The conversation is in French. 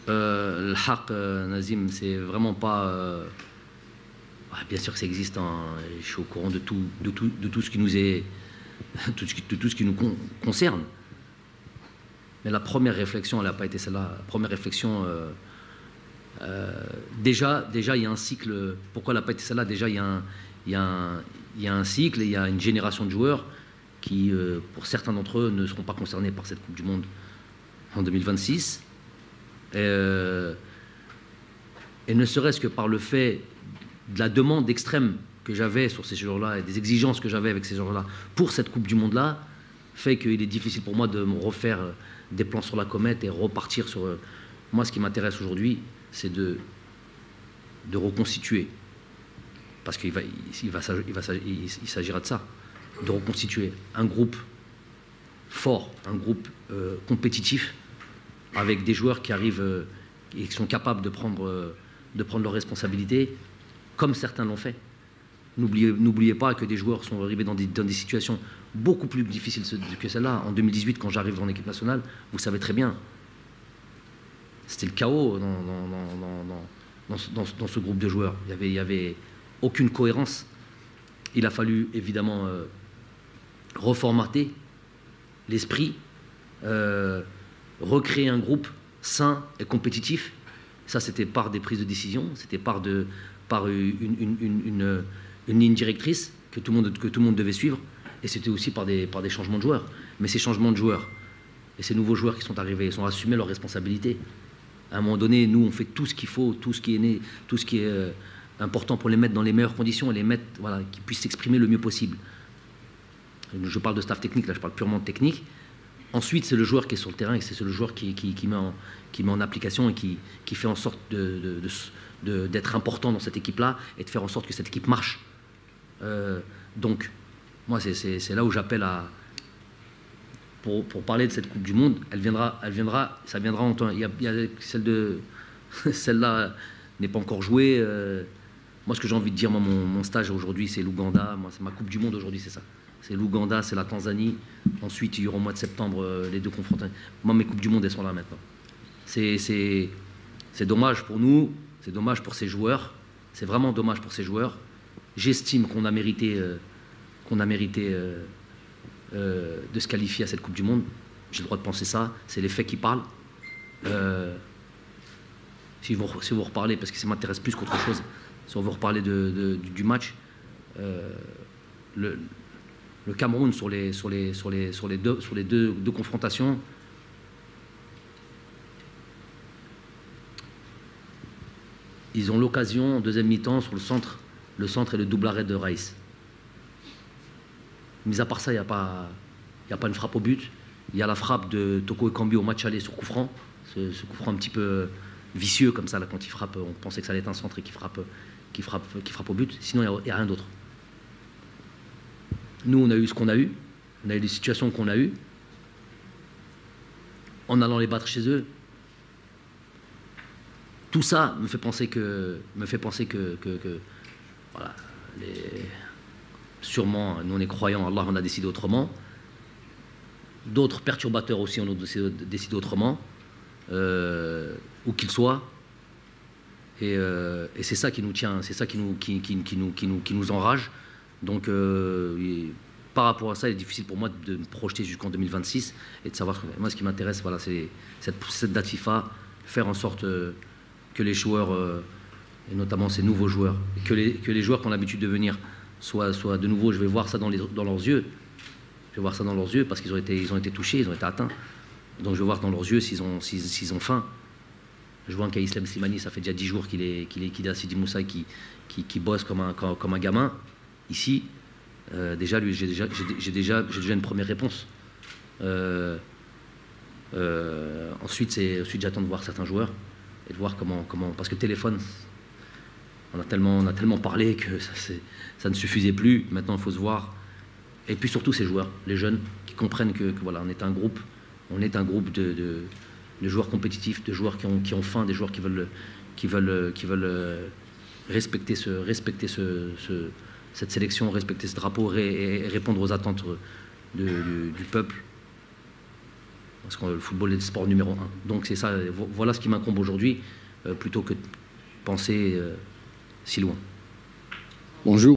Le haq, Nazim, c'est vraiment pas... bien sûr que ça existe, hein, je suis au courant de tout ce qui nous est... de tout ce qui nous concerne. Mais la première réflexion, elle n'a pas été celle-là. La première réflexion... déjà, il y a un cycle. Pourquoi elle n'a pas été celle-là? Déjà, il y a un cycle et il y a une génération de joueurs qui, pour certains d'entre eux, ne seront pas concernés par cette Coupe du Monde en 2026. Et ne serait-ce que par le fait de la demande extrême que j'avais sur ces joueurs-là et des exigences que j'avais avec ces joueurs-là pour cette Coupe du Monde-là, fait qu'il est difficile pour moi de me refaire des plans sur la comète et repartir sur... Moi, ce qui m'intéresse aujourd'hui, c'est de reconstituer. Parce qu'il s'agira de ça. De reconstituer un groupe fort, un groupe compétitif, avec des joueurs qui arrivent et qui sont capables de prendre leurs responsabilités, comme certains l'ont fait. N'oubliez pas que des joueurs sont arrivés dans des situations beaucoup plus difficiles que celle-là. En 2018, quand j'arrive dans l'équipe nationale, vous savez très bien, c'était le chaos dans ce groupe de joueurs. Il y avait aucune cohérence. Il a fallu évidemment reformater l'esprit, recréer un groupe sain et compétitif. Ça, c'était par des prises de décision, c'était par une ligne directrice que tout le monde devait suivre, et c'était aussi par des changements de joueurs. Mais ces changements de joueurs et ces nouveaux joueurs qui sont arrivés, ils ont assumé leurs responsabilités. À un moment donné, nous, on fait tout ce qu'il faut, tout ce qui est important pour les mettre dans les meilleures conditions et les mettre, voilà, qu'ils puissent s'exprimer le mieux possible. Je parle de staff technique, là, je parle purement de technique. Ensuite, c'est le joueur qui est sur le terrain et c'est le joueur qui met en application et qui fait en sorte d'être important dans cette équipe-là et de faire en sorte que cette équipe marche. Donc, moi, c'est là où j'appelle à... Pour parler de cette Coupe du Monde, ça viendra en temps. Il y a celle-là n'est pas encore jouée. Moi, ce que j'ai envie de dire, moi, mon stage aujourd'hui, c'est l'Ouganda. Moi, c'est ma Coupe du Monde aujourd'hui, c'est ça. C'est l'Ouganda, c'est la Tanzanie. Ensuite, il y aura au mois de septembre les deux confrontations. Moi, mes Coupes du Monde, elles sont là maintenant. C'est dommage pour nous, c'est dommage pour ces joueurs. C'est vraiment dommage pour ces joueurs. J'estime qu'on a mérité, de se qualifier à cette Coupe du Monde. J'ai le droit de penser ça. C'est les faits qui parlent. Si vous reparlez, parce que ça m'intéresse plus qu'autre chose, si on veut reparler du match, le Cameroun sur les deux confrontations, ils ont l'occasion en deuxième mi-temps sur le centre et le double arrêt de Raïs. Mis à part ça, il n'y a pas une frappe au but. Il y a la frappe de Toko Ekambi au match aller sur coup franc. Ce coup franc un petit peu vicieux comme ça, là, quand il frappe, on pensait que ça allait être un centre et qu'il frappe au but. Sinon, il n'y a rien d'autre. Nous, on a eu ce qu'on a eu. On a eu les situations qu'on a eues. En allant les battre chez eux. Tout ça me fait penser que voilà, sûrement, nous on est croyants, Allah on a décidé autrement. D'autres perturbateurs aussi ont décidé autrement, où qu'ils soient. Et c'est ça qui nous tient, c'est ça qui nous enrage. Donc, par rapport à ça, il est difficile pour moi de me projeter jusqu'en 2026 et de savoir. Moi, ce qui m'intéresse, voilà, c'est cette date FIFA, faire en sorte que les joueurs, et notamment ces nouveaux joueurs, que les joueurs qui ont l'habitude de venir soient de nouveau. Je vais voir ça dans leurs yeux. Je vais voir ça dans leurs yeux parce qu'ils ont été touchés, ils ont été atteints. Donc, je vais voir dans leurs yeux s'ils ont faim. Je vois un cas Islam Slimani, ça fait déjà 10 jours qu'il est à Sidi Moussa, qui bosse comme un gamin. Ici, déjà, lui, j'ai déjà une première réponse. Ensuite, j'attends de voir certains joueurs et de voir comment parce que le téléphone, on a tellement parlé que ça ne suffisait plus. Maintenant, il faut se voir. Et puis surtout ces joueurs, les jeunes, qui comprennent que voilà, on est un groupe de joueurs compétitifs, de joueurs qui ont faim, des joueurs qui veulent respecter cette sélection, respecter ce drapeau et répondre aux attentes du peuple. Parce que le football est le sport numéro 1. Donc c'est ça, voilà ce qui m'incombe aujourd'hui, plutôt que de penser si loin. Bonjour.